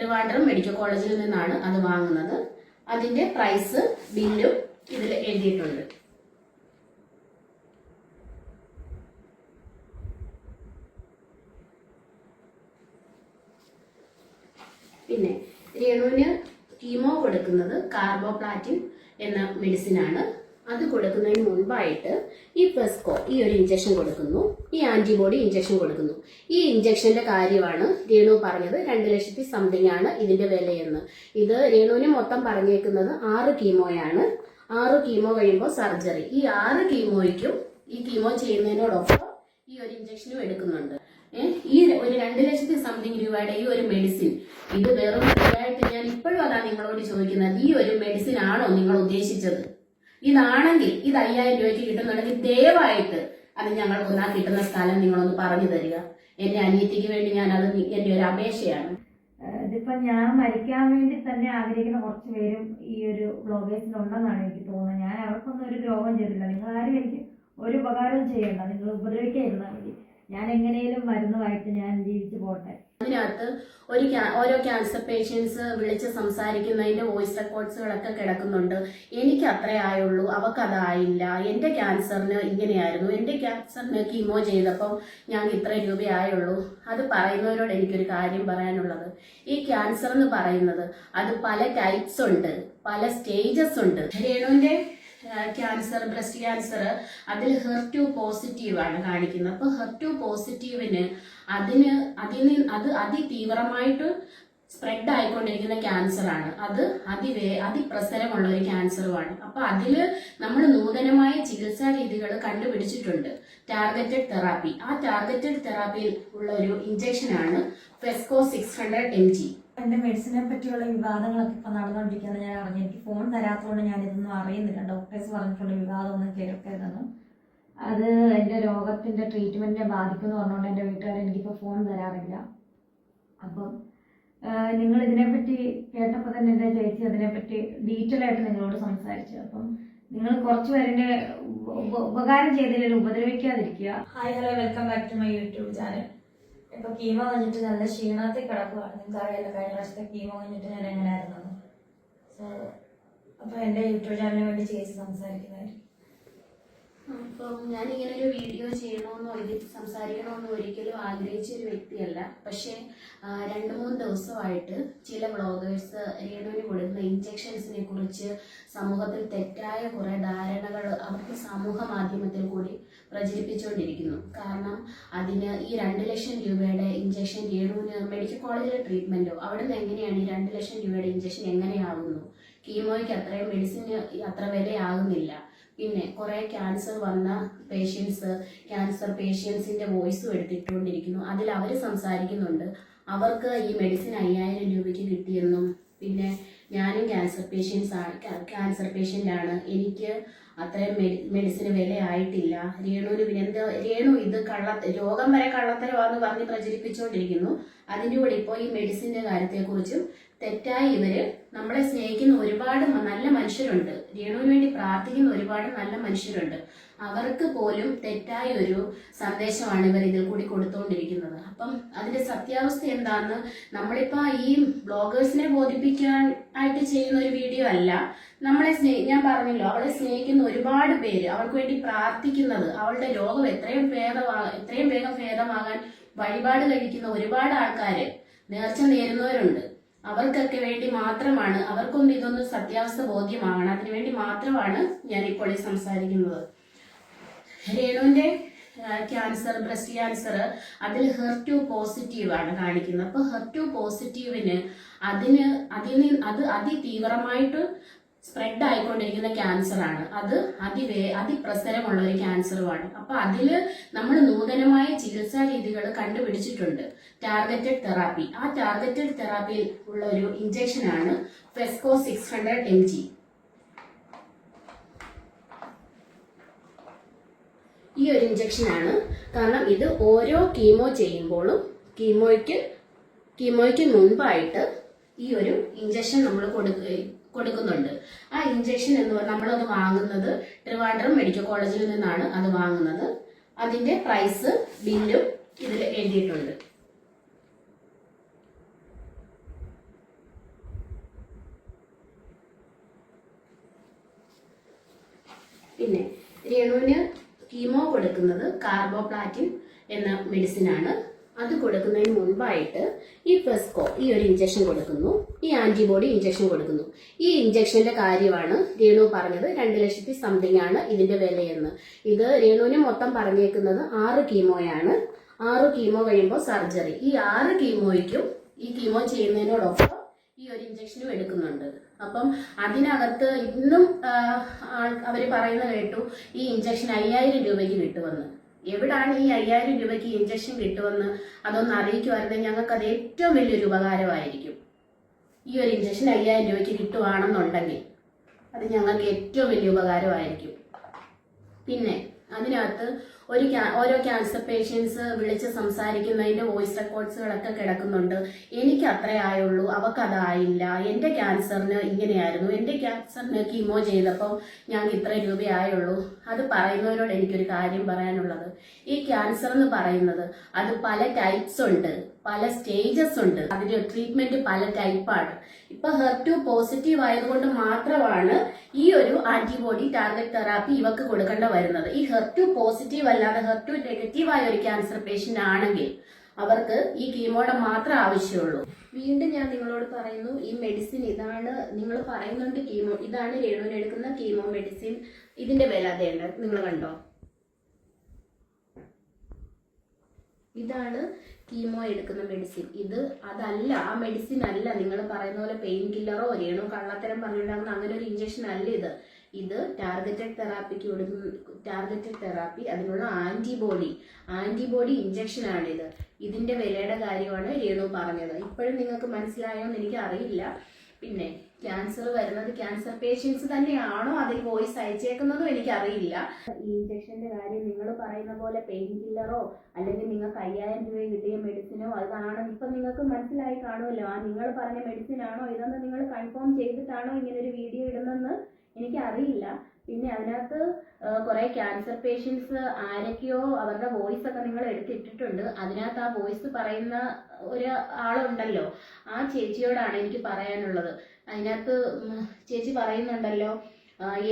Trivandrum medical കോളേജിൽ നിന്നാണ് അത് വാങ്ങുന്നത്. അതിന്റെ പ്രൈസ് ബില്ലും ഇതിൽ എഴുതിയിട്ടുണ്ട്. പിന്നെ രേണുവിന് കീമോ കൊടുക്കുന്നത് കാർബോപ്ലാറ്റിൻ എന്ന മെഡിസിനാണ്. അത് കൊടുക്കുന്നതിന് മുൻപായിട്ട് ഈ ഫെസ്കോ ഈ ഒരു ഇഞ്ചക്ഷൻ കൊടുക്കുന്നു, ഈ ആന്റിബോഡി ഇഞ്ചക്ഷൻ കൊടുക്കുന്നു. ഈ ഇഞ്ചക്ഷന്റെ കാര്യമാണ് രേണു പറഞ്ഞത് 2 ലക്ഷത്തി സംതിങ് ആണ് ഇതിന്റെ വിലയെന്ന്. ഇത് രേണുവിന് മൊത്തം പറഞ്ഞേക്കുന്നത് 6 കീമോയാണ്. 6 കീമോ കഴിയുമ്പോൾ സർജറി. ഈ 6 കീമോയ്ക്കും ഈ കീമോ ചെയ്യുന്നതിനോടൊപ്പം ഈ ഒരു ഇഞ്ചക്ഷനും എടുക്കുന്നുണ്ട്. ഈ ഒരു 2 ലക്ഷത്തി സംതിങ് രൂപയുടെ ഈ ഒരു മെഡിസിൻ, ഇത് വെറും ഫ്രീയായിട്ട്, ഞാൻ ഇപ്പോഴും അതാണ് നിങ്ങളോട് ചോദിക്കുന്നത്, ഈ ഒരു മെഡിസിൻ ആണോ നിങ്ങൾ ഉദ്ദേശിച്ചത്? ഇതാണെങ്കിൽ ഇത് 5000 രൂപയ്ക്ക് കിട്ടുന്നുണ്ടെങ്കിൽ ദയവായിട്ട് അത് ഞങ്ങൾക്കൊന്ന് ആ കിട്ടുന്ന സ്ഥലം നിങ്ങളൊന്ന് പറഞ്ഞു തരിക. എന്റെ അനിയത്തിക്ക് വേണ്ടി ഞാൻ അത് എന്റെ ഒരു അപേക്ഷയാണ്. ഇതിപ്പോ ഞാൻ മരിക്കാൻ വേണ്ടി തന്നെ ആഗ്രഹിക്കുന്ന കുറച്ച് പേരും ഈ ഒരു ബ്ലോഗേഴ്സിലുണ്ടെന്നാണ് എനിക്ക് തോന്നുന്നത്. ഞാൻ അവർക്കൊന്നും ഒരു ദ്രോഹം ചെയ്തില്ല. നിങ്ങൾ ആരും എനിക്ക് ഒരു ഉപകാരവും ചെയ്യണ്ട, നിങ്ങൾ ഉപദ്രവിക്കാതിരുന്നാൽ മതി. ഞാൻ എങ്ങനെയും മരുന്നുമായിട്ട് ഞാൻ ജീവിച്ചു പോട്ടെ. അതിനകത്ത് ഓരോ ക്യാൻസർ പേഷ്യൻസ് വിളിച്ച് സംസാരിക്കുന്നതിന്റെ വോയിസ് റെക്കോർഡ്സുകളൊക്കെ കിടക്കുന്നുണ്ട്. എനിക്ക് അത്രേ ആയുള്ളൂ, അവക്കതായില്ല, എന്റെ ക്യാൻസറിന് ഇങ്ങനെയായിരുന്നു, എന്റെ ക്യാൻസറിന് കീമോ ചെയ്തപ്പോൾ ഞാൻ ഇത്ര രൂപയായുള്ളൂ. അത് പറയുന്നവരോട് എനിക്കൊരു കാര്യം പറയാനുള്ളത്, ഈ ക്യാൻസർ എന്ന് പറയുന്നത് അത് പല ടൈപ്സ് ഉണ്ട്, പല സ്റ്റേജസ് ഉണ്ട്. രേണുവിന്റെ ക്യാൻസർ, ബ്രസ്റ്റ് ക്യാൻസർ, അതിൽ HER2 പോസിറ്റീവ് ആണ് കാണിക്കുന്നത്. അപ്പൊ HER2 പോസിറ്റീവിന് അത് അതിതീവ്രമായിട്ട് സ്പ്രെഡ് ആയിക്കൊണ്ടിരിക്കുന്ന ക്യാൻസർ ആണ്. അത് അതിപ്രസരമുള്ള ഒരു ക്യാൻസറുമാണ്. അപ്പൊ അതില് നമ്മൾ നൂതനമായ ചികിത്സാ രീതികൾ കണ്ടുപിടിച്ചിട്ടുണ്ട്, ടാർഗറ്റഡ് തെറാപ്പി. ആ ടാർഗറ്റഡ് തെറാപ്പിയിൽ ഉള്ള ഒരു ഇഞ്ചക്ഷൻ ആണ് ഫെസ്കോ 600 mg. എന്റെ മെഡിസിനെ പറ്റിയുള്ള വിവാദങ്ങളൊക്കെ ഇപ്പൊ നടന്നുകൊണ്ടിരിക്കുന്നത് ഞാൻ അറിഞ്ഞു. എനിക്ക് ഫോൺ തരാത്തതുകൊണ്ട് ഞാൻ ഇതൊന്നും അറിയുന്നില്ല. ഡോക്ടേഴ്സ് പറഞ്ഞിട്ടുള്ള വിവാദമൊന്നും കേൾക്കരുതെന്നും അത് എന്റെ രോഗത്തിന്റെ ട്രീറ്റ്മെന്റിനെ ബാധിക്കുമെന്ന് പറഞ്ഞുകൊണ്ട് എന്റെ വീട്ടുകാർ എനിക്കിപ്പോൾ ഫോൺ തരാറില്ല. അപ്പം നിങ്ങൾ ഇതിനെപ്പറ്റി കേട്ടപ്പോൾ തന്നെ എൻ്റെ ചേച്ചി അതിനെപ്പറ്റി ഡീറ്റെയിൽ ആയിട്ട് നിങ്ങളോട് സംസാരിച്ചു. അപ്പം നിങ്ങൾ കുറച്ച് പേരുടെ ഉപകാരം ചെയ്തതിൽ ഉപദ്രവിക്കാതിരിക്കുക. Hi, hello, welcome back to my YouTube channel. ഇപ്പോൾ കീമോ കഴിഞ്ഞിട്ട് നല്ല ക്ഷീണത്തിൽ കിടക്കുകയാണ്. നിങ്ങൾക്ക് അറിയാലോ കഴിഞ്ഞ പ്രാവശ്യത്തെ കീമോ കഴിഞ്ഞിട്ട് ഞാൻ എങ്ങനെയായിരുന്നു. സോ അപ്പോൾ എൻ്റെ യൂട്യൂബ് ചാനലിന് വേണ്ടി ചേച്ചി സംസാരിക്കുന്നതായിരിക്കും. അപ്പം ഞാനിങ്ങനെ ഒരു വീഡിയോ ചെയ്യണമെന്നോ ഇതിൽ സംസാരിക്കണമെന്നോ ഒരിക്കലും ആഗ്രഹിച്ചൊരു വ്യക്തിയല്ല. പക്ഷേ 2-3 ദിവസമായിട്ട് ചില ബ്ലോഗേഴ്സ് രേണുവിന് കൊടുക്കുന്ന ഇഞ്ചക്ഷൻസിനെ കുറിച്ച് സമൂഹത്തിൽ തെറ്റായ കുറേ ധാരണകൾ അവർക്ക് സമൂഹ മാധ്യമത്തിൽ കൂടി പ്രചരിപ്പിച്ചുകൊണ്ടിരിക്കുന്നു. കാരണം അതിന് ഈ 2 ലക്ഷം രൂപയുടെ ഇഞ്ചക്ഷൻ രേണുവിന് മെഡിക്കൽ കോളേജിലെ ട്രീറ്റ്മെൻറ്റോ അവിടെ നിന്ന് എങ്ങനെയാണ് ഈ 2 ലക്ഷം രൂപയുടെ ഇഞ്ചക്ഷൻ എങ്ങനെയാകുന്നു? കീമോയ്ക്ക് അത്രയും മെഡിസിന് അത്ര വിലയാകുന്നില്ല. പിന്നെ കുറേ ക്യാൻസർ വന്ന ക്യാൻസർ പേഷ്യൻസിന്റെ വോയിസും എടുത്തിട്ടുകൊണ്ടിരിക്കുന്നു. അതിൽ അവർ സംസാരിക്കുന്നുണ്ട് അവർക്ക് ഈ മെഡിസിൻ 5000 രൂപയ്ക്ക് കിട്ടിയെന്നും, പിന്നെ ഞാനും ക്യാൻസർ പേഷ്യൻ്റാണ്, എനിക്ക് അത്രയും മെഡിസിന് വിലയായിട്ടില്ല. രേണുവിന് പിന്നെ രേണു ഇത് രോഗം വരെ കള്ളത്തരമാണെന്ന് പറഞ്ഞ് പ്രചരിപ്പിച്ചുകൊണ്ടിരിക്കുന്നു. അതിൻ്റെ കൂടെ ഇപ്പോൾ ഈ മെഡിസിൻ്റെ കാര്യത്തെക്കുറിച്ചും തെറ്റായി ഇവര് നമ്മളെ സ്നേഹിക്കുന്ന ഒരുപാട് നല്ല മനുഷ്യരുണ്ട്, രേണുവിന് വേണ്ടി പ്രാർത്ഥിക്കുന്ന ഒരുപാട് നല്ല മനുഷ്യരുണ്ട്. അവർക്ക് പോലും തെറ്റായ ഒരു സന്ദേശമാണ് ഇവർ ഇതിൽ കൂടി കൊടുത്തുകൊണ്ടിരിക്കുന്നത്. അപ്പം അതിന്റെ സത്യാവസ്ഥ എന്താണെന്ന് നമ്മളിപ്പോൾ ഈ ബ്ലോഗേഴ്സിനെ ബോധിപ്പിക്കാൻ ആയിട്ട് ചെയ്യുന്ന ഒരു വീഡിയോ അല്ല. ഞാൻ പറഞ്ഞല്ലോ, അവളെ സ്നേഹിക്കുന്ന ഒരുപാട് പേര്, അവൾക്ക് വേണ്ടി പ്രാർത്ഥിക്കുന്നത്, അവളുടെ രോഗം എത്രയും വേഗം ഭേദമാകാൻ വഴിപാട് കഴിക്കുന്ന ഒരുപാട് ആൾക്കാര്, നേർച്ച നേരുന്നവരുണ്ട്. അവർക്കൊക്കെ വേണ്ടി മാത്രമാണ്, അവർക്കൊന്നും ഇതൊന്നും സത്യാവസ്ഥ ബോധ്യമാകണം, അതിനുവേണ്ടി മാത്രമാണ് ഞാനിപ്പോൾ ഈ സംസാരിക്കുന്നത്. രേണുവിന്റെ ക്യാൻസർ, ബ്രസ്റ്റ് ക്യാൻസർ, അതിൽ HER2 പോസിറ്റീവ് ആണ് കാണിക്കുന്നത്. അപ്പൊ HER2 പോസിറ്റീവിന് അത് അതിതീവ്രമായിട്ട് സ്പ്രെഡ് ആയിക്കൊണ്ടിരിക്കുന്ന ക്യാൻസർ ആണ്. അത് അതിപ്രസരമുള്ള ഒരു ക്യാൻസറുമാണ്. അപ്പൊ അതില് നമ്മൾ നൂതനമായ ചികിത്സാ രീതികൾ കണ്ടുപിടിച്ചിട്ടുണ്ട്, ടാർഗറ്റഡ് തെറാപ്പി. ആ ടാർഗറ്റഡ് തെറാപ്പിയിൽ ഉള്ള ഒരു ഇഞ്ചക്ഷൻ ആണ് ഫെസ്കോ 600 mg. ഈ ഒരു ഇഞ്ചക്ഷൻ ആണ്. കാരണം ഇത് ഓരോ കീമോ ചെയ്യുമ്പോഴും കീമോയ്ക്ക് മുൻപായിട്ട് ഈ ഒരു ഇഞ്ചക്ഷൻ നമ്മൾ കൊടുക്കുന്നുണ്ട്. ആ ഇഞ്ചക്ഷൻ എന്ന് പറഞ്ഞാൽ നമ്മളത് വാങ്ങുന്നത് ട്രിവാൻഡ്രം മെഡിക്കൽ കോളേജിൽ നിന്നാണ് അത് വാങ്ങുന്നത്. അതിന്റെ പ്രൈസ് ബില്ലും ഇതിൽ എഴുതിയിട്ടുണ്ട്. പിന്നെ രേണുവിന് കീമോ കൊടുക്കുന്നത് കാർബോപ്ലാറ്റിൻ എന്ന മെഡിസിനാണ്. അത് കൊടുക്കുന്നതിന് മുൻപായിട്ട് ഈ ഫെസ്കോ ഈ ഒരു ഇഞ്ചക്ഷൻ കൊടുക്കുന്നു, ഈ ആന്റിബോഡി ഇഞ്ചക്ഷൻ കൊടുക്കുന്നു. ഈ ഇഞ്ചക്ഷന്റെ കാര്യമാണ് രേണു പറഞ്ഞത് 2 ലക്ഷത്തി സംതിങ് ആണ് ഇതിന്റെ വിലയെന്ന്. ഇത് രേണുവിന് മൊത്തം പറഞ്ഞേക്കുന്നത് 6 കീമോയാണ്. 6 കീമോ കഴിയുമ്പോൾ സർജറി. ഈ 6 കീമോയ്ക്കും ഈ കീമോ ചെയ്യുന്നതിനോടൊപ്പം ഈ ഒരു ഇഞ്ചക്ഷനും എടുക്കുന്നുണ്ട്. അപ്പം അതിനകത്ത് ഇന്നും അവര് പറയുന്നത് കേട്ടു ഈ ഇഞ്ചക്ഷൻ 5000 രൂപയ്ക്ക് കിട്ടുമെന്ന്. എവിടാണ് ഈ 5000 രൂപയ്ക്ക് ഇഞ്ചക്ഷൻ കിട്ടുമെന്ന് അതൊന്ന് അറിയിക്കുമായിരുന്നെങ്കിൽ ഞങ്ങൾക്ക് അത് ഏറ്റവും വലിയൊരു ഉപകാരമായിരിക്കും. ഈ ഒരു ഇഞ്ചക്ഷൻ 5000 രൂപയ്ക്ക് കിട്ടുവാണെന്നുണ്ടെങ്കിൽ അത് ഞങ്ങൾക്ക് ഏറ്റവും വലിയ ഉപകാരമായിരിക്കും. പിന്നെ അതിനകത്ത് ഓരോ ക്യാൻസർ പേഷ്യൻസ് വിളിച്ച് സംസാരിക്കുന്നതിന്റെ വോയിസ് റെക്കോർഡ്സുകളൊക്കെ കിടക്കുന്നുണ്ട്. എനിക്ക് അത്രേ ആയുള്ളൂ, അവക്കതായില്ല, എന്റെ ക്യാൻസറിന് ഇങ്ങനെയായിരുന്നു, എന്റെ ക്യാൻസറിന് കീമോ ചെയ്തപ്പോൾ ഞങ്ങൾക്ക് ഇത്ര രൂപയായുള്ളൂ. അത് പറയുന്നവരോട് എനിക്കൊരു കാര്യം പറയാനുള്ളത്, ഈ ക്യാൻസർ എന്ന് പറയുന്നത് അത് പല ടൈപ്സ് ഉണ്ട്, പല സ്റ്റേജസ് ഉണ്ട്, അതിന്റെ ട്രീറ്റ്മെന്റ് പല ടൈപ്പാണ്. ഇപ്പൊ HER2 പോസിറ്റീവ് ആയതുകൊണ്ട് മാത്രമാണ് ഈ ഒരു ആന്റിബോഡി ടാർഗറ്റ് തെറാപ്പി ഇവക്ക് കൊടുക്കേണ്ട വരുന്നത്. ഈ HER2 പോസിറ്റീവ് അല്ലാതെ HER2 നെഗറ്റീവ് ആയ ഒരു ക്യാൻസർ പേഷ്യന്റ് ആണെങ്കിൽ അവർക്ക് ഈ കീമോയുടെ മാത്രം ആവശ്യമുള്ളൂ. വീണ്ടും ഞാൻ നിങ്ങളോട് പറയുന്നു, ഈ മെഡിസിൻ ഇതാണ്. നിങ്ങൾ പറയുന്നുണ്ട് കീമോ, ഇതാണ് രേണുവിന് എടുക്കുന്ന കീമോ മെഡിസിൻ. ഇതിന്റെ വില അതേണ്ട നിങ്ങൾ കണ്ടോ, ഇതാണ് കീമോ എടുക്കുന്ന മെഡിസിൻ. ഇത് അതല്ല, ആ മെഡിസിൻ അല്ല. നിങ്ങൾ പറയുന്ന പോലെ പെയിൻ കില്ലറോ രേണു കള്ളത്തരം പറഞ്ഞിട്ടുണ്ടാകുന്ന അങ്ങനെ ഒരു ഇഞ്ചക്ഷൻ അല്ല ഇത്. ഇത് ടാർഗറ്റഡ് തെറാപ്പി, അതിനുള്ള ആന്റിബോഡി ഇഞ്ചക്ഷൻ ആണിത്. ഇതിന്റെ വിലയുടെ കാര്യമാണ് രേണു പറഞ്ഞത്. ഇപ്പോഴും നിങ്ങൾക്ക് മനസ്സിലായോ എന്ന് എനിക്ക് അറിയില്ല. പിന്നെ ക്യാൻസർ വരുന്നത് ക്യാൻസർ പേഷ്യൻസ് തന്നെയാണോ അതിൽ വോയിസ് അയച്ചേക്കുന്നതും എനിക്കറിയില്ല. ഈ ഇഞ്ചക്ഷന്റെ കാര്യം നിങ്ങൾ പറയുന്ന പോലെ പെയിൻ കില്ലറോ അല്ലെങ്കിൽ നിങ്ങൾക്ക് 5000 രൂപ കിട്ടിയ മെഡിസിനോ അതാണ് ഇപ്പൊ നിങ്ങൾക്ക് മനസ്സിലായി കാണുമല്ലോ. ആ നിങ്ങൾ പറഞ്ഞ മെഡിസിൻ ആണോ ഇതെന്ന് നിങ്ങൾ കൺഫേം ചെയ്തിട്ടാണോ ഇങ്ങനെ ഒരു വീഡിയോ ഇടുന്നെന്ന് എനിക്കറിയില്ല. പിന്നെ അതിനകത്ത് കുറെ ക്യാൻസർ പേഷ്യൻസ് ആരൊക്കെയോ അവരുടെ വോയിസ് ഒക്കെ നിങ്ങൾ എടുത്തിട്ടിട്ടുണ്ട്. അതിനകത്ത് ആ വോയിസ് പറയുന്ന ഒരു ആളുണ്ടല്ലോ, ആ ചേച്ചിയോടാണ് എനിക്ക് പറയാനുള്ളത്. അതിനകത്ത് ചേച്ചി പറയുന്നുണ്ടല്ലോ,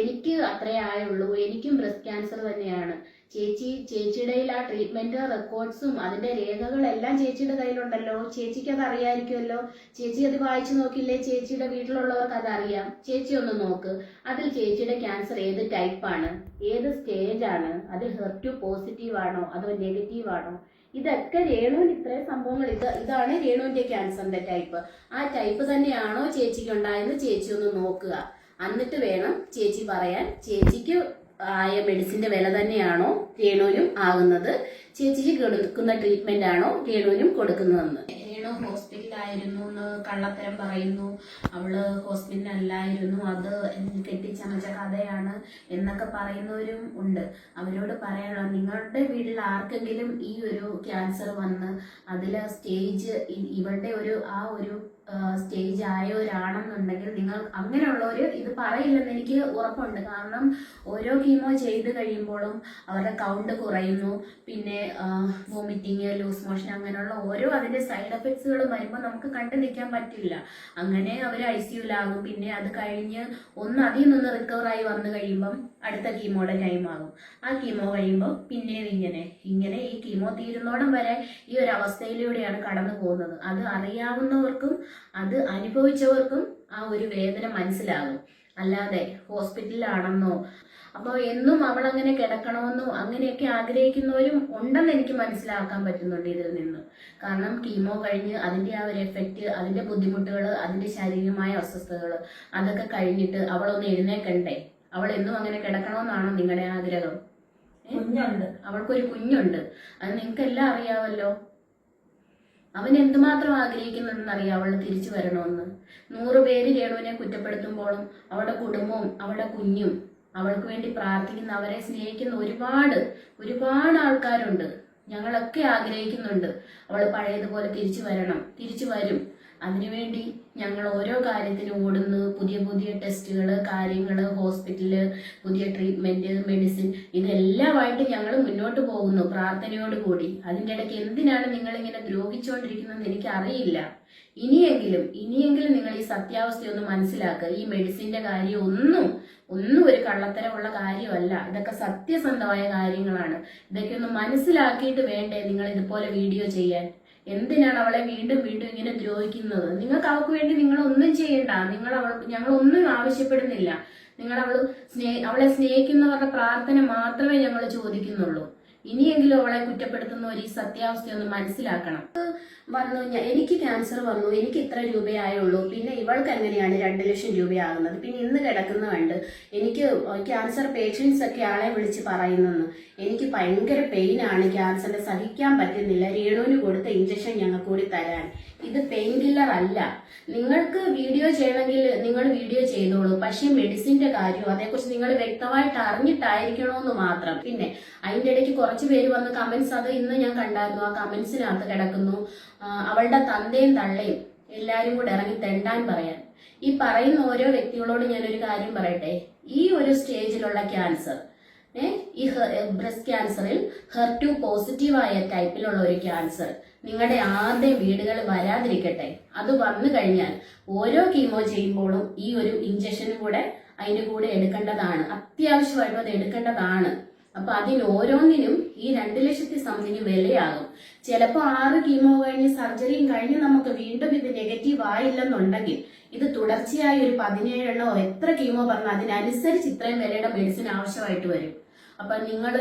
എനിക്ക് അത്രേ ആയുള്ളൂ, എനിക്കും ബ്രസ്റ്റ് ക്യാൻസർ തന്നെയാണ്. ചേച്ചിയുടെ ആ ട്രീറ്റ്മെന്റ് റെക്കോർഡ്സും അതിന്റെ രേഖകളെല്ലാം ചേച്ചിയുടെ കയ്യിലുണ്ടല്ലോ. ചേച്ചിക്ക് അത് അറിയാമായിരിക്കുമല്ലോ. ചേച്ചി അത് വായിച്ചു നോക്കില്ലേ? ചേച്ചിയുടെ വീട്ടിലുള്ളവർക്ക് അത് അറിയാം. ചേച്ചി ഒന്ന് നോക്ക്, അതിൽ ചേച്ചിയുടെ ക്യാൻസർ ഏത് ടൈപ്പാണ്, ഏത് സ്റ്റേജ് ആണ്, അതിൽ HER2 പോസിറ്റീവ് ആണോ അതോ നെഗറ്റീവ് ആണോ? ഇതൊക്കെ രേണുവിന് ഇത്രയും സംഭവങ്ങൾ, ഇതാണ് രേണുവിന്റെ ക്യാൻസറിന്റെ ടൈപ്പ്. ആ ടൈപ്പ് തന്നെയാണോ ചേച്ചിക്ക് ഉണ്ടായെന്ന് ചേച്ചി ഒന്ന് നോക്കുക. എന്നിട്ട് വേണം ചേച്ചി പറയാൻ ചേച്ചിക്ക് ആയ മെഡിസിന്റെ വില തന്നെയാണോ രേണുവിനും ആകുന്നത്, ചേച്ചിക്ക് കൊടുക്കുന്ന ട്രീറ്റ്മെന്റ് ആണോ രേണുവിനും കൊടുക്കുന്നതെന്ന്. രേണു ഹോസ്പിറ്റലായിരുന്നു എന്ന് കള്ളത്തരം പറയുന്നു, അവള് ഹോസ്പിറ്റലല്ലായിരുന്നു, അത് കെട്ടിച്ചമച്ച കഥയാണ് എന്നൊക്കെ പറയുന്നവരും ഉണ്ട്. അവരോട് പറയാനുള്ള, നിങ്ങളുടെ വീട്ടിൽ ആർക്കെങ്കിലും ഈ ഒരു ക്യാൻസർ വന്ന് അതിലെ സ്റ്റേജ് ഇവളുടെ ആ ഒരു സ്റ്റേജ് ആയവരാണെന്നുണ്ടെങ്കിൽ നിങ്ങൾ അങ്ങനെയുള്ളവർ ഇത് പറയില്ലെന്ന് എനിക്ക് ഉറപ്പുണ്ട്. കാരണം ഓരോ കീമോ ചെയ്ത് കഴിയുമ്പോഴും അവരുടെ കൗണ്ട് കുറയുന്നു, പിന്നെ വോമിറ്റിങ്, ലൂസ് മോഷൻ, അങ്ങനെയുള്ള ഓരോ അതിന്റെ സൈഡ് എഫക്ട്സുകൾ വരുമ്പോൾ നമുക്ക് കണ്ടു നിൽക്കാൻ പറ്റില്ല. അങ്ങനെ അവർ ICUലാകും. പിന്നെ അത് കഴിഞ്ഞ് അതിൽ നിന്ന് റിക്കവറായി വന്നു കഴിയുമ്പം അടുത്ത കീമോയുടെ ടൈം ആകും. ആ കീമോ കഴിയുമ്പോൾ പിന്നെയും ഇങ്ങനെ ഈ കീമോ തീരുന്നോടം വരെ ഈ ഒരു അവസ്ഥയിലൂടെയാണ് കടന്നു പോകുന്നത്. അത് അറിയാവുന്നവർക്കും അത് അനുഭവിച്ചവർക്കും ആ ഒരു വേദന മനസ്സിലാകും. അല്ലാതെ ഹോസ്പിറ്റലിലാണെന്നോ അപ്പോൾ എന്നും അവൾ അങ്ങനെ കിടക്കണമെന്നോ അങ്ങനെയൊക്കെ ആഗ്രഹിക്കുന്നവരും ഉണ്ടെന്ന് എനിക്ക് മനസ്സിലാക്കാൻ പറ്റുന്നുണ്ട് ഇതിൽ നിന്ന്. കാരണം കീമോ കഴിഞ്ഞ് അതിന്റെ ആ ഒരു എഫക്റ്റ്, അതിന്റെ ബുദ്ധിമുട്ടുകൾ, അതിന്റെ ശാരീരികമായ അസ്വസ്ഥതകൾ അതൊക്കെ കഴിഞ്ഞിട്ട് അവളൊന്ന് എഴുന്നേക്കണ്ടേ? അവൾ എന്നും അങ്ങനെ കിടക്കണമെന്നാണോ നിങ്ങളുടെ ആഗ്രഹം? അവൾക്കൊരു കുഞ്ഞുണ്ട്, അത് നിങ്ങൾക്ക് എല്ലാം അറിയാമല്ലോ. അവൻ എന്തുമാത്രം ആഗ്രഹിക്കുന്നുണ്ടെന്ന് അറിയാം അവൾ തിരിച്ചു വരണമെന്ന്. 100 പേര് രേണുവിനെ കുറ്റപ്പെടുത്തുമ്പോഴും അവളുടെ കുടുംബവും അവളുടെ കുഞ്ഞും അവൾക്ക് വേണ്ടി പ്രാർത്ഥിക്കുന്ന, അവരെ സ്നേഹിക്കുന്ന ഒരുപാട് ആൾക്കാരുണ്ട്. ഞങ്ങളൊക്കെ ആഗ്രഹിക്കുന്നുണ്ട് അവൾ പഴയതുപോലെ തിരിച്ചു വരും. അതിനുവേണ്ടി ഞങ്ങൾ ഓരോ കാര്യത്തിനും ഓടുന്നു. പുതിയ ടെസ്റ്റുകൾ, കാര്യങ്ങൾ, ഹോസ്പിറ്റല്, പുതിയ ട്രീറ്റ്മെന്റ്, മെഡിസിൻ, ഇതെല്ലാമായിട്ട് ഞങ്ങൾ മുന്നോട്ട് പോകുന്നു പ്രാർത്ഥനയോട് കൂടി. അതിൻ്റെ ഇടയ്ക്ക് എന്തിനാണ് നിങ്ങൾ ഇങ്ങനെ ദ്രോഹിച്ചുകൊണ്ടിരിക്കുന്നതെന്ന് എനിക്കറിയില്ല. ഇനിയെങ്കിലും നിങ്ങൾ ഈ സത്യാവസ്ഥയൊന്ന് മനസ്സിലാക്കുക. ഈ മെഡിസിന്റെ കാര്യം ഒന്നും ഒരു കള്ളത്തരമുള്ള കാര്യമല്ല. ഇതൊക്കെ സത്യസന്ധമായ കാര്യങ്ങളാണ്. ഇതൊക്കെ ഒന്ന് മനസ്സിലാക്കിയിട്ട് വേണ്ടേ നിങ്ങൾ ഇതുപോലെ വീഡിയോ ചെയ്യാൻ. എന്തിനാണ് അവളെ വീണ്ടും വീണ്ടും ഇങ്ങനെ ദ്രോഹിക്കുന്നത്? നിങ്ങൾക്ക് അവൾക്ക് വേണ്ടി നിങ്ങൾ ഒന്നും ചെയ്യണ്ട. ഞങ്ങളൊന്നും ആവശ്യപ്പെടുന്നില്ല. നിങ്ങൾ അവളെ സ്നേഹിക്കുന്നവരുടെ പ്രാർത്ഥന മാത്രമേ ഞങ്ങൾ ചോദിക്കുന്നുള്ളൂ. ഇനിയെങ്കിലും അവളെ കുറ്റപ്പെടുത്തുന്നവർ ഈ സത്യാവസ്ഥയൊന്ന് മനസ്സിലാക്കണം. എനിക്ക് ക്യാൻസർ വന്നു, എനിക്ക് ഇത്ര രൂപയായുള്ളൂ, പിന്നെ ഇവൾക്ക് എങ്ങനെയാണ് 2 ലക്ഷം രൂപയാകുന്നത്? പിന്നെ ഇന്ന് കിടക്കുന്ന കണ്ട് എനിക്ക് ക്യാൻസർ പേഷ്യൻസ് ഒക്കെ ആളെ വിളിച്ച് പറയുന്നെന്ന്. എനിക്ക് ഭയങ്കര പെയിനാണ്, ക്യാൻസറിന്റെ സഹിക്കാൻ പറ്റുന്നില്ല, രേണുവിന് കൊടുത്ത ഇഞ്ചക്ഷൻ ഞങ്ങൾക്ക് കൂടി തരാൻ. ഇത് പെയിൻ കില്ലർ അല്ല. നിങ്ങൾക്ക് വീഡിയോ ചെയ്യണമെങ്കിൽ നിങ്ങൾ വീഡിയോ ചെയ്തോളൂ. പക്ഷെ മെഡിസിന്റെ കാര്യം അതേക്കുറിച്ച് നിങ്ങൾ വ്യക്തമായിട്ട് അറിഞ്ഞിട്ടായിരിക്കണമെന്ന് മാത്രം. പിന്നെ അതിന്റെ ഇടയ്ക്ക് കുറച്ച് പേര് വന്ന് കമന്റ്സ്, അത് ഇന്ന് ഞാൻ കണ്ടായിരുന്നു, ആ കമന്റ്സിനകത്ത് കിടക്കുന്നു അവളുടെ തന്തയും തള്ളയും എല്ലാരും കൂടെ ഇറങ്ങി തെണ്ടാൻ പറയാൻ. ഈ പറയുന്ന ഓരോ വ്യക്തികളോട് ഞാനൊരു കാര്യം പറയട്ടെ. ഈ ഒരു സ്റ്റേജിലുള്ള ക്യാൻസർ, ഈ ബ്രസ്റ്റ് ക്യാൻസറിൽ HER2 പോസിറ്റീവായ ടൈപ്പിലുള്ള ഒരു ക്യാൻസർ നിങ്ങളുടെ ആദ്യം വീടുകളിൽ വരാതിരിക്കട്ടെ. അത് വന്നു കഴിഞ്ഞാൽ ഓരോ കീമോ ചെയ്യുമ്പോഴും ഈ ഒരു ഇഞ്ചക്ഷനും കൂടെ അതിന്റെ കൂടെ എടുക്കേണ്ടതാണ്. അത്യാവശ്യമായിട്ടും അത് എടുക്കേണ്ടതാണ്. അപ്പൊ ഓരോന്നിനും ഈ 2 ലക്ഷത്തി സംതിങ് വിലയാകും. ചിലപ്പോൾ 6 കീമോ കഴിഞ്ഞ് സർജറിയും കഴിഞ്ഞ് നമുക്ക് വീണ്ടും ഇത് നെഗറ്റീവ് ആയില്ലെന്നുണ്ടെങ്കിൽ ഇത് തുടർച്ചയായി ഒരു 17 എണ്ണോ എത്ര കീമോ പറഞ്ഞാൽ അതിനനുസരിച്ച് ഇത്രയും വിലയുടെ മെഡിസിൻ ആവശ്യമായിട്ട് വരും. അപ്പൊ നിങ്ങൾ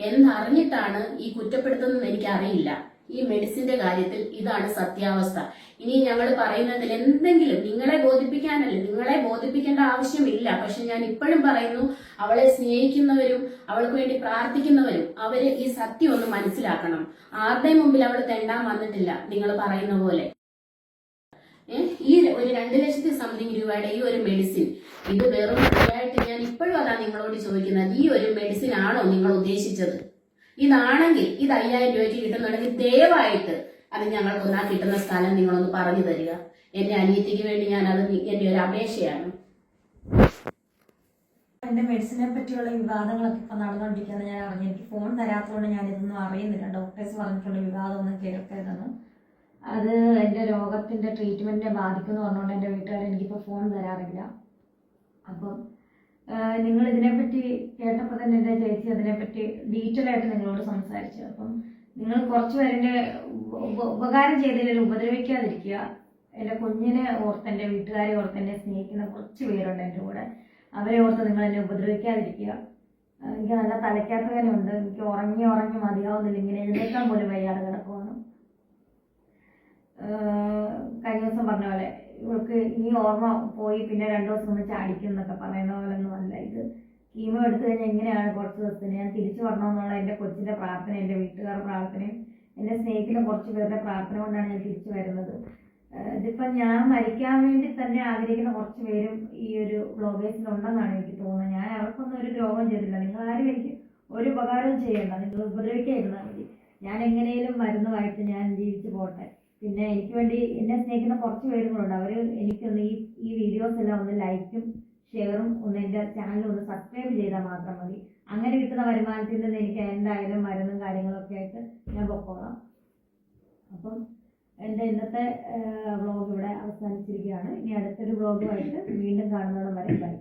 എന്തറിഞ്ഞിട്ടാണ് ഈ കുറ്റപ്പെടുത്തുന്നതെന്ന് എനിക്കറിയില്ല. ഈ മെഡിസിന്റെ കാര്യത്തിൽ ഇതാണ് സത്യാവസ്ഥ. ഇനി ഞങ്ങൾ പറയുന്നതിൽ എന്തെങ്കിലും നിങ്ങളെ ബോധിപ്പിക്കേണ്ട ആവശ്യമില്ല. പക്ഷെ ഞാൻ ഇപ്പോഴും പറയുന്നു, അവളെ സ്നേഹിക്കുന്നവരും അവൾക്ക് വേണ്ടി പ്രാർത്ഥിക്കുന്നവരും അവര് ഈ സത്യം ഒന്ന് മനസ്സിലാക്കണം. ആരുടെയും മുമ്പിൽ അവൾ തെണ്ടാൻ വന്നിട്ടില്ല. നിങ്ങൾ പറയുന്ന പോലെ ഈ ഒരു 2 ലക്ഷത്തി സംതിങ് രൂപയുടെ ഈ ഒരു മെഡിസിൻ, ഇത് വെറും ഫ്രീയായിട്ട്, ഞാൻ ഇപ്പോഴും അതാ നിങ്ങളോട് ചോദിക്കുന്നത്, ഈ ഒരു മെഡിസിൻ ആണോ നിങ്ങൾ ഉദ്ദേശിച്ചത്? ഇതാണെങ്കിൽ ഇത് 5000 രൂപയ്ക്ക് കിട്ടുന്നുണ്ടെങ്കിൽ ദയവായിട്ട് അത് ഞങ്ങൾക്ക് കിട്ടുന്ന സ്ഥലം നിങ്ങളൊന്ന് പറഞ്ഞു തരിക. എന്റെ അനിയത്തിക്ക് വേണ്ടി ഞാനത് എന്റെ ഒരു അപേക്ഷയാണ്. എൻ്റെ മെഡിസിനെ പറ്റിയുള്ള വിവാദങ്ങളൊക്കെ ഇപ്പം നടന്നുകൊണ്ടിരിക്കുകയാണ് ഞാൻ അറിഞ്ഞു. എനിക്ക് ഫോൺ തരാത്തതുകൊണ്ട് ഞാനിതൊന്നും അറിയുന്നില്ല. ഡോക്ടേഴ്സ് പറഞ്ഞിട്ടുള്ള വിവാദമൊന്നും കേൾക്കരുതെന്ന്. അത് എൻ്റെ രോഗത്തിൻ്റെ ട്രീറ്റ്മെൻറ്റിനെ ബാധിക്കുമെന്ന് പറഞ്ഞുകൊണ്ട് എൻ്റെ വീട്ടുകാർ എനിക്കിപ്പോൾ ഫോൺ തരാറില്ല. അപ്പം നിങ്ങൾ ഇതിനെപ്പറ്റി കേട്ടപ്പോൾ തന്നെ എൻ്റെ ചേച്ചി അതിനെപ്പറ്റി ഡീറ്റെയിൽ ആയിട്ട് നിങ്ങളോട് സംസാരിച്ചു. അപ്പം നിങ്ങൾ കുറച്ച് പേരെൻ്റെ ഉപകാരം ചെയ്തതിൽ ഉപദ്രവിക്കാതിരിക്കുക. എൻ്റെ കുഞ്ഞിനെ ഓർത്ത്, എൻ്റെ വീട്ടുകാരെ ഓർത്ത്, എന്നെ സ്നേഹിക്കുന്ന കുറച്ച് പേരുണ്ട് എൻ്റെ കൂടെ. അവരെ ഓർത്ത് നിങ്ങൾ എന്നെ ഉപദ്രവിക്കാതിരിക്കുക. എനിക്ക് നല്ല തലയ്ക്കകത്ത് വേദനയുണ്ട്. എനിക്ക് ഉറങ്ങി മതിയാവുന്നില്ല. ഇങ്ങനെ എഴുന്നേക്കാൻ പോലും വയ്യാതെ കിടക്കുവാണ്. കഴിഞ്ഞ ദിവസം പറഞ്ഞ പോലെ ഇവൾക്ക് ഈ ഓർമ്മ പോയി പിന്നെ 2 ദിവസം നമ്മൾ ചാടിക്കും എന്നൊക്കെ പറയുന്ന പോലെ ഒന്നും അല്ല ഇത്. കീമോ എടുത്തു കഴിഞ്ഞാൽ എങ്ങനെയാണ് കുറച്ച് ദിവസത്തിന് ഞാൻ തിരിച്ചു വരണമെന്നുള്ള എൻ്റെ കൊച്ചിൻ്റെ പ്രാർത്ഥന, എൻ്റെ വീട്ടുകാരുടെ പ്രാർത്ഥനയും എന്നെ സ്നേഹിക്കുന്ന കുറച്ച് പേരുടെ പ്രാർത്ഥന കൊണ്ടാണ് ഞാൻ തിരിച്ചു വരുന്നത്. ഇതിപ്പം ഞാൻ മരിക്കാൻ വേണ്ടി തന്നെ ആഗ്രഹിക്കുന്ന കുറച്ച് പേരും ഈ ഒരു വ്ളോഗേഴ്സിലുണ്ടെന്നാണ് എനിക്ക് തോന്നുന്നത്. ഞാൻ അവർക്കൊന്നും ഒരു ദ്രോഹം ചെയ്തില്ല. നിങ്ങളാരും എനിക്ക് ഒരു ഉപകാരവും ചെയ്യണ്ട. നിങ്ങൾ ഉപദ്രവിക്കാതിരുന്നാൽ മതി. ഞാൻ എങ്ങനെയും മരുന്നുമായിട്ട് ഞാൻ ജീവിച്ചു പോട്ടെ. പിന്നെ എനിക്ക് വേണ്ടി എന്നെ സ്നേഹിക്കുന്ന കുറച്ച് പേരുകളുണ്ട്. അവർ എനിക്കൊന്ന് ഈ വീഡിയോസ് എല്ലാം ഒന്ന് ലൈക്കും ഷെയറും ഒന്ന് എൻ്റെ ചാനൽ ഒന്ന് സബ്സ്ക്രൈബ് ചെയ്താൽ മാത്രം മതി. അങ്ങനെ കിട്ടുന്ന വരുമാനത്തിൽ നിന്ന് എനിക്ക് എന്തായാലും മരുന്നും കാര്യങ്ങളൊക്കെ ആയിട്ട് ഞാൻ പൊക്കോളാം. അപ്പം എൻ്റെ ഇന്നത്തെ വ്ളോഗ് ഇവിടെ അവസാനിച്ചിരിക്കുകയാണ്. ഇനി അടുത്തൊരു വ്ളോഗുമായിട്ട് വീണ്ടും കാണുന്നതിനും വരെ ബൈ.